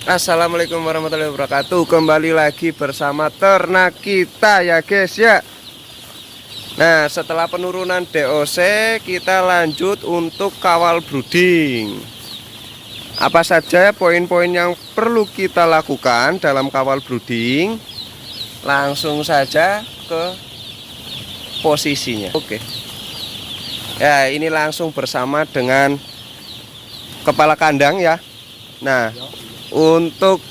Assalamualaikum warahmatullahi wabarakatuh. Kembali lagi bersama ternak kita ya guys ya. Nah, setelah penurunan DOC kita lanjut untuk kawal brooding. Apa saja poin-poin yang perlu kita lakukan dalam kawal brooding? Langsung saja ke posisinya. Oke. Ya, ini langsung bersama dengan kepala kandang ya. Nah, untuk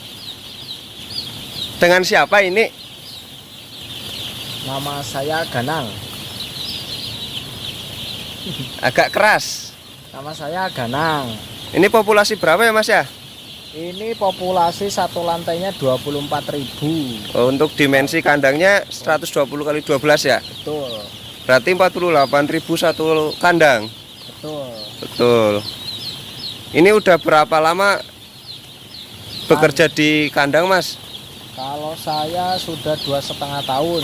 dengan siapa ini? Nama saya Ganang. Agak keras. Nama saya Ganang. Ini populasi berapa ya Mas ya? Ini populasi satu lantainya 24.000. Oh, untuk dimensi kandangnya 120 kali 12 ya? Betul. Berarti 48.000 satu kandang. Betul. Betul. Ini udah berapa lama bekerja di kandang Mas? Kalau saya sudah 2,5 tahun.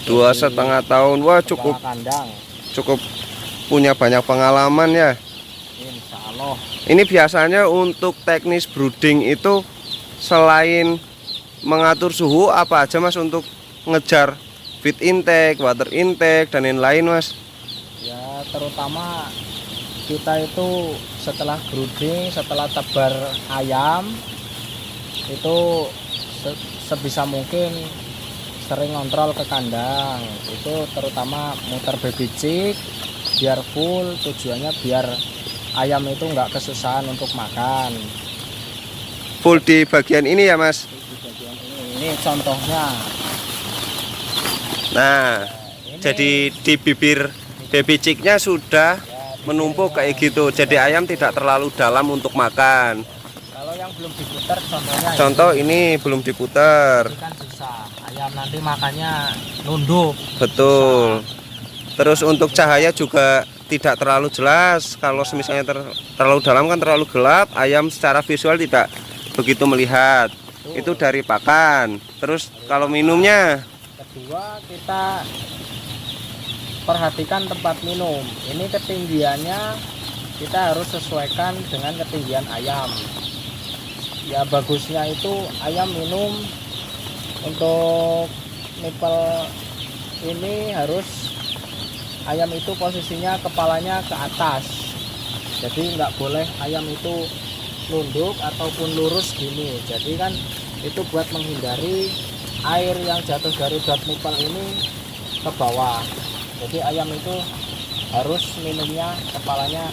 2,5 tahun. Wah, Kepala kandang. cukup punya banyak pengalaman ya. Insya Allah. Ini biasanya untuk teknis brooding itu selain mengatur suhu apa aja Mas untuk ngejar feed intake, water intake dan lain-lain Mas? Ya terutama kita itu setelah brooding, setelah tebar ayam itu sebisa mungkin sering ngontrol ke kandang. Itu terutama muter baby chick biar full, tujuannya biar ayam itu nggak kesusahan untuk makan. Full di bagian ini ya Mas? Di bagian ini contohnya. Nah, Ini, jadi di bibir baby chicknya sudah menumpuk kayak gitu. Jadi ayam tidak terlalu dalam untuk makan. kalau yang belum diputar contohnya. Contoh ini belum diputar. Ini kan susah. Ayam nanti makannya nunduk. Betul. Terus untuk cahaya juga tidak terlalu jelas. Kalau misalnya terlalu dalam kan terlalu gelap, ayam secara visual tidak begitu melihat. Itu dari pakan. Terus kalau minumnya, Kedua, kita perhatikan tempat minum. Ini ketinggiannya kita harus sesuaikan dengan ketinggian ayam. Ya bagusnya itu ayam minum untuk nipel ini harus ayam itu posisinya kepalanya ke atas. Jadi nggak boleh ayam itu nunduk ataupun lurus gini. Jadi kan itu buat menghindari air yang jatuh dari dot nipple ini ke bawah. Jadi ayam itu harus minumnya kepalanya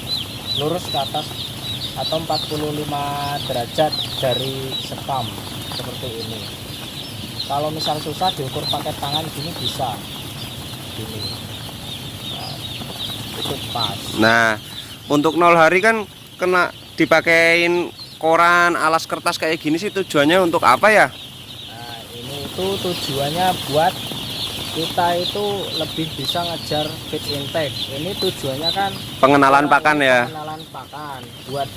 lurus ke atas atau 45 derajat dari sekam seperti ini. Kalau misal susah diukur pakai tangan gini bisa gini. Nah, itu pas. nah untuk 0 hari kan kena dipakein koran, alas kertas kayak gini sih tujuannya untuk apa ya? Nah, ini itu tujuannya buat kita itu lebih bisa ngejar feed intake. Ini tujuannya kan Pengenalan pakan ya. pengenalan pakan. Buat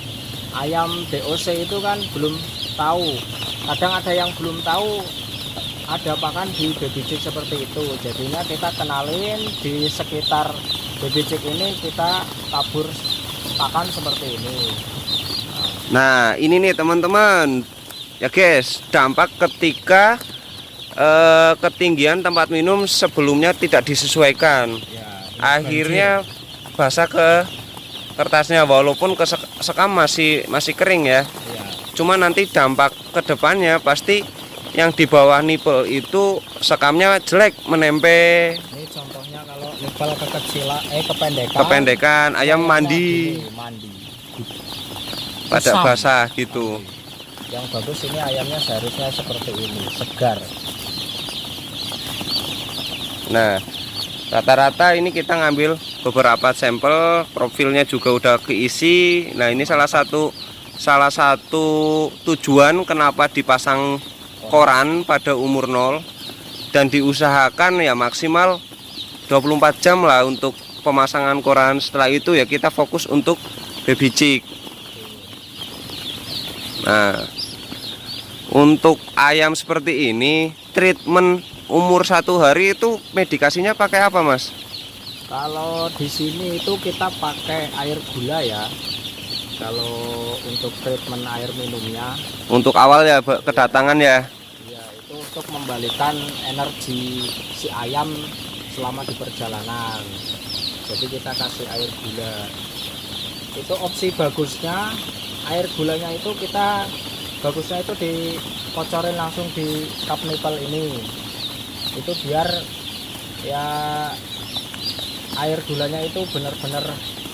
ayam DOC itu kan belum tahu. Kadang ada yang belum tahu ada pakan di baby chick seperti itu. Jadinya kita kenalin di sekitar baby chick ini kita tabur pakan seperti ini. Nah ini nih teman-teman ya guys, dampak ketika ketinggian tempat minum sebelumnya tidak disesuaikan, Ya, akhirnya basah ke kertasnya walaupun sekam masih kering ya. ya. Cuma nanti dampak kedepannya pasti yang di bawah nipple itu sekamnya jelek, menempe, Ini contohnya kalau nipel kekecilan, kependekan, ayam mandi pada Kusam. basah gitu. Yang bagus ini ayamnya seharusnya seperti ini, segar. Nah, rata-rata ini kita ngambil beberapa sampel, profilnya juga udah keisi. Nah, ini salah satu tujuan kenapa dipasang koran pada umur 0 dan diusahakan ya maksimal 24 jam lah untuk pemasangan koran. Setelah itu ya kita fokus untuk baby chick. Nah, untuk ayam seperti ini treatment umur 1 hari itu medikasinya pakai apa Mas? Kalau di sini itu kita pakai air gula ya. Kalau untuk treatment air minumnya, Untuk awal ya kedatangan ya. ya itu untuk membalikan energi si ayam selama di perjalanan. Jadi kita kasih air gula. Itu opsi bagusnya, air gulanya itu bagusnya itu dikocorin langsung di cup nipple ini. Itu biar ya air gulanya itu benar-benar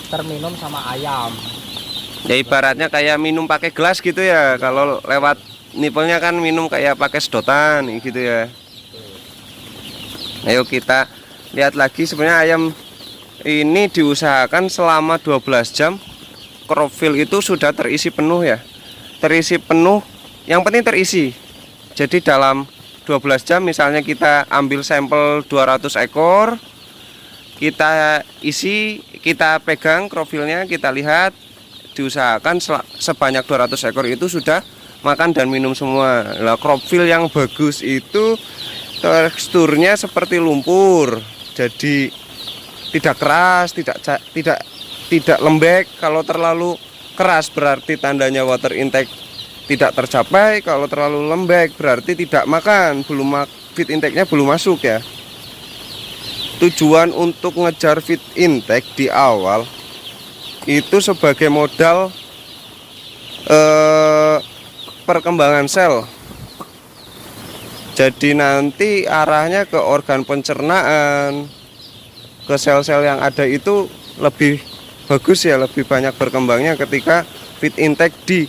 terminum sama ayam. Ya ibaratnya kayak minum pakai gelas gitu ya. Kalau lewat nipelnya kan minum kayak pakai sedotan gitu ya. Ayo kita lihat lagi, sebenarnya ayam ini diusahakan selama 12 jam krofil itu sudah terisi penuh ya. Terisi penuh, yang penting terisi. Jadi dalam 12 jam misalnya kita ambil sampel 200 ekor, kita isi, kita pegang krofilnya, kita lihat, diusahakan sebanyak 200 ekor itu sudah makan dan minum semua. Lah krofil yang bagus itu teksturnya seperti lumpur, jadi tidak keras, tidak lembek. Kalau terlalu keras berarti tandanya water intake tidak tercapai. Kalau terlalu lembek berarti tidak makan, feed intake-nya belum masuk ya. Tujuan untuk ngejar feed intake di awal itu sebagai modal perkembangan sel. Jadi nanti arahnya ke organ pencernaan, ke sel-sel yang ada itu lebih bagus ya, lebih banyak berkembangnya ketika feed intake di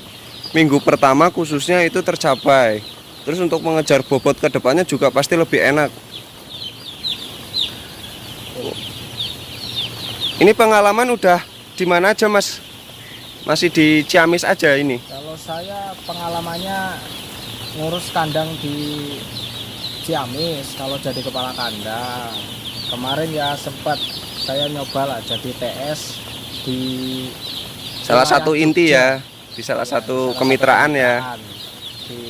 minggu pertama khususnya itu tercapai. Terus untuk mengejar bobot ke depannya juga pasti lebih enak. Ini pengalaman udah di mana aja Mas? Masih di Ciamis aja ini? Kalau saya pengalamannya ngurus kandang di Ciamis kalau jadi kepala kandang. Kemarin ya sempat saya nyoba lah jadi TS di Salah satu wilayah inti Jogja. ya, di salah satu kemitraan ya. Di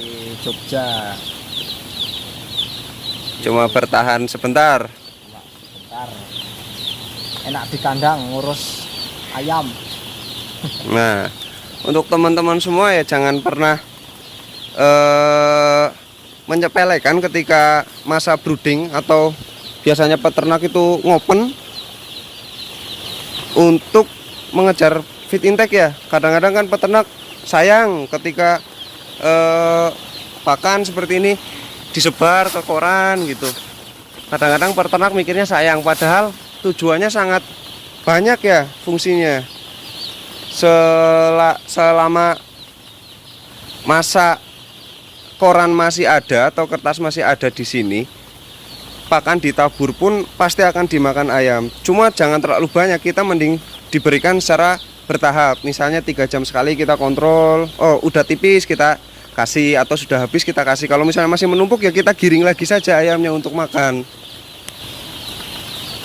Jogja. Cuma bertahan sebentar. Bentar. Enak di kandang ngurus ayam. Nah, untuk teman-teman semua ya jangan pernah menyepelekan ketika masa brooding atau biasanya peternak itu ngopen untuk mengejar feed intake ya. Kadang-kadang kan peternak sayang ketika pakan seperti ini disebar ke koran gitu. Kadang-kadang peternak mikirnya sayang, padahal tujuannya sangat banyak ya fungsinya. Selama masa koran masih ada atau kertas masih ada di sini, pakan ditabur pun pasti akan dimakan ayam. Cuma jangan terlalu banyak, kita mending diberikan secara bertahap. Misalnya 3 jam sekali kita kontrol, oh udah tipis kita kasih, atau sudah habis kita kasih. Kalau misalnya masih menumpuk ya kita giring lagi saja ayamnya untuk makan.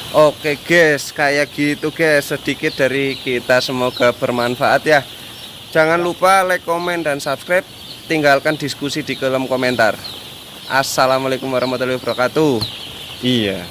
Oke guys, kayak gitu guys, sedikit dari kita, semoga bermanfaat ya. Jangan lupa like, komen, dan subscribe. Tinggalkan diskusi di kolom komentar. Assalamualaikum warahmatullahi wabarakatuh. Iya.